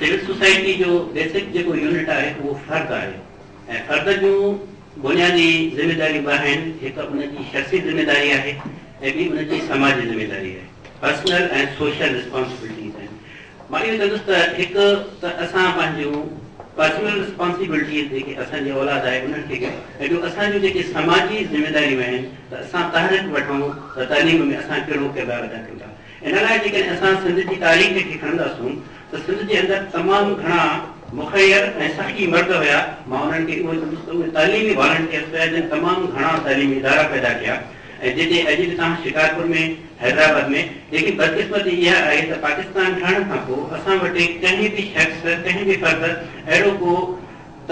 civil society जो basic जो unit है वो फर्द है फर्द जो बुनियादी जिम्मेदारी आहिनि हिकु उनजी शख़्सी जिम्मेदारी है ॿी उनजी समाजी जिम्मेदारी है पर्सनल एंड सोशल रिस्पॉन्सिबिलिटीज़ आहिनि मां इहो चवंदुसि त हिकु त असां पंहिंजूं पर्सनल रिस्पॉन्सिबिलिटीज़ जेके असांजी औलाद आहे उन्हनि खे ऐं असांजूं जेके समाजी जिम्मेदारियूं आहिनि त असां तहरीक वठूं त तइलीम में असां कहिड़ो किरदारु अदा कयूं था इन लाइ जेकॾहिं असां सिंध जी तारीख़ खे खणंदासूं त सिंध जे अंदरि तमामु घणा मुखैर ऐं सख़्ती मर्द हुया मां उन्हनि खे उहे तालीमी वॉलंटियर्स हुया जिन तमामु घणा तालीमी इदारा पैदा कया ऐं जिते अॼु बि तव्हां शिकारपुर में हैदराबाद में लेकिन बदकिस्मती इहा आहे त पाकिस्तान ठहण खां पोइ असां वटि कंहिं बि शख़्स कंहिं बि फ़र्द अहिड़ो को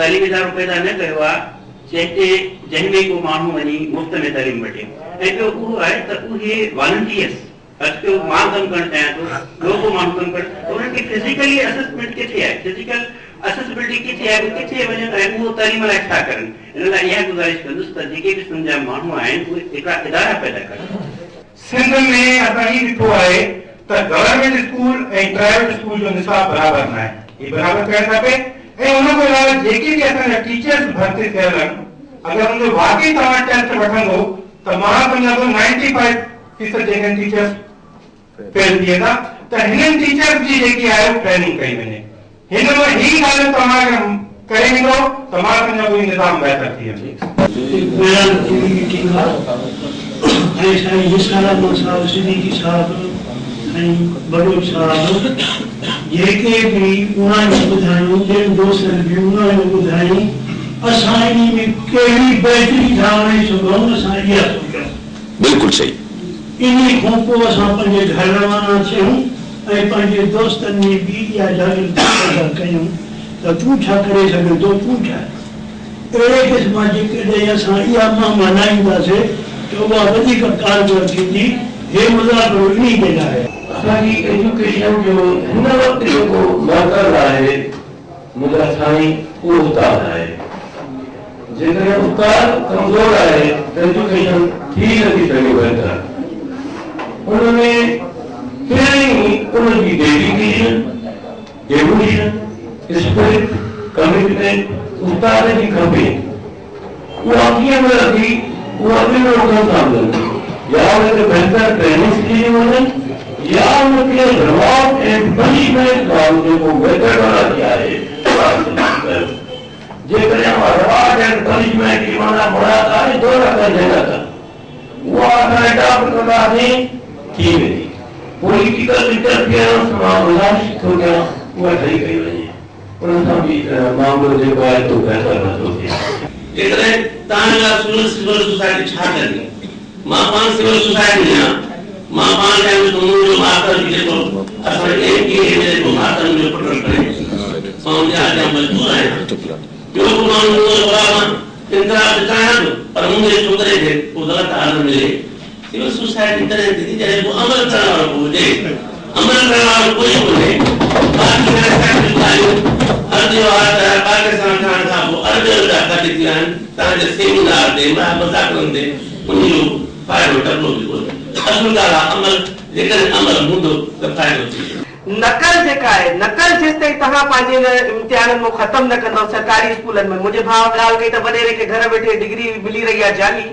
तालीमी इदारो पैदा न कयो आहे जंहिंमें को माण्हू वञी मुफ़्त में तालीम वठे ऐं ॿियो उहो आहे त उहे वॉलंटियर्स अॼु मां कमु करणु चाहियां थो ॿियो को माण्हू कमु करणु त उन्हनि खे फिज़िकली असेसमेंट किथे आहे फिज़िकल असेसिबिलिटी किथे आहे किथे वञनि ऐं उहो तालीम लाइ छा कनि इन लाइ इहा गुज़ारिश कंदुसि त जेके बि सिंध जा माण्हू आहिनि उहे हिकिड़ा इदारा पैदा कनि सिंध में असां ही ॾिठो आहे त गवर्नमेंट स्कूल ऐं प्राइवेट स्कूल जो निसाब बराबर न आहे ही बराबर करणु खपे ऐं उन खां अलावा जेके बि असांजा टीचर्स भर्ती थियल आहिनि अगरि उनजो वाक़ई तव्हां टेस्ट वठंदो त मां सम्झां थो 95% जेके टीचर्स फेल थी वेंदा त हिननि टीचर्स जी जेकी आहे ट्रेनिंग कई वञे हिन में ही ॻाल्हि तव्हां करे ॾींदो त मां सम्झां थो निज़ाम बहितर थी वेंदी बिल्कुल सही इन्हीं खां पोइ असां पंहिंजे घर रवाना थियूं ऐं पंहिंजे दोस्तनि में बि इहा जागृति कयूं त तूं छा करे सघे थो तूं छा अहिड़े क़िस्म जेकॾहिं असां इहा मुहिम हलाईंदासीं त उहा वधीक कारगर थींदी हे मुज़ाकरो इन जे लाइ असांजी एजुकेशन जो हिन वक़्तु जेको मर्कज़ आहे मुंहिंजा साईं उहो उस्ताद आहे जेकॾहिं उस्ताद कमज़ोर आहे त एजुकेशन थी नथी सघे बहितर उनमें पहिरीं उनजी डेडिकेशन डेवोशन स्पिरिट कमिटमेंट उस्ताद जी खपे उहा कीअं मिलंदी उहा ॿिनि लोकनि सां मिलंदी या उनखे बहितर ट्रेनिंग ॾिनी वञे या उनखे रिवॉर्ड एंड पनिशमेंट वारो जेको मेथड वारी आहे जेकॾहिं रिवॉर्ड एंड पनिशमेंट जी माना मुराद आहे दो रखण जॻह उहा असां अडॉप्ट कंदासीं थी वेंदी पॉलिटिकल इंटरफियरेंस मां गुज़ारिश थो कयां उहा ठही कई वञे उन सां बि मामलो जेको आहे तो बहितर नथो थिए जेकॾहिं तव्हां सिविल सोसाइटी छा कंदी मां पाण सिविल सोसाइटी आहियां मां पाण चाहियां थो मुंहिंजो मास्टर जेको असां जेको मास्टर जो पुट करे मां उनजा अॻियां मजबूर आहियां ॿियो को माण्हू इंतज़ार चाहियां थो पर मुंहिंजे छोकिरे खे को ग़लति आदत मिले सिविल सोसाइटी तॾहिं थींदी जॾहिं को अमल करण वारो को हुजे अमल करण वारो कोई कोन्हे पाकिस्तान ठहण खां पोइ अरब जा गॾु थी विया आहिनि तव्हांजे सेमिनार ते मज़ाकरनि ते उनजो फ़ाइदो टको बि कोन्हे असुल ॻाल्हि आहे अमल जेकॾहिं अमल हूंदो त फ़ाइदो थी वेंदो नकल जेका आहे नकल जेसिताईं तव्हां पंहिंजे इम्तिहाननि में ख़तमु न कंदव सरकारी स्कूलनि में मुंहिंजे भाउ ॻाल्हि कई त वॾेरे खे घर वेठे डिग्री मिली रही आहे जाली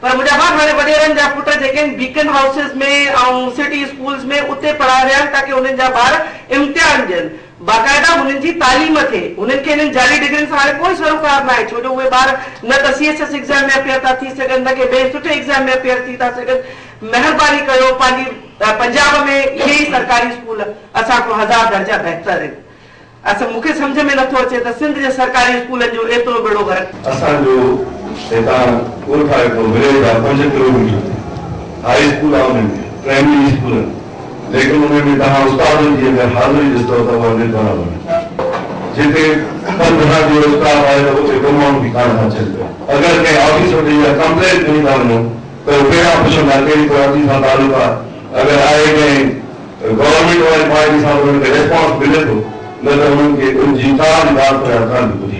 पर मुंहिंजा भाउ हाणे वॾेरनि जा पुट जेके आहिनि बीकन हाउसिस में ऐं सिटी स्कूल्स में उते पढ़ाए रहिया आहिनि ताकी उन्हनि जा ॿार इम्तिहान ॾियनि बाक़ाइदा हुननि जी तालीम थिए हुननि खे हिननि जाली डिग्रियुनि सां हाणे कोई सरोकार न आहे छो जो उहे ॿार न त CSS एग्ज़ाम में अपियर था थी सघनि न के ॿिए सुठे एग्ज़ाम में अपियर थी था सघनि महिरबानी कयो पंहिंजी पंजाब में इहे ई सरकारी स्कूल असां खां 1000 दर्जा बहितर आहिनि असां मूंखे सम्झ में नथो अचे त सिंध जे सरकारी स्कूलनि जो एतिरो बेड़ो गर्क असांजो हितां कोठा खां विलेज जा 5 किलोमीटर हाई स्कूल आहे उन्हनि में प्राइमरी स्कूल लेकिन उन्हें में तव्हां उस्तादनि जी अगरि हाज़िरी ॾिसंदव त उहा निर्धारण जिते 15 जो उस्ताद आहे त उते को माण्हू बि कान अचनि पिया अगरि कंहिं ऑफिसर ॾे या कंप्लेंट खणी था वञूं त पहिरियां पुछंदा कहिड़ी पार्टी सां तालुक आहे अगरि आहे कंहिं गवर्नमेंट वारी पार्टी सां उन्हनि खे रिस्पॉन्स मिले थो न त उन्हनि खे उनजी का बि ॻाल्हि कान थी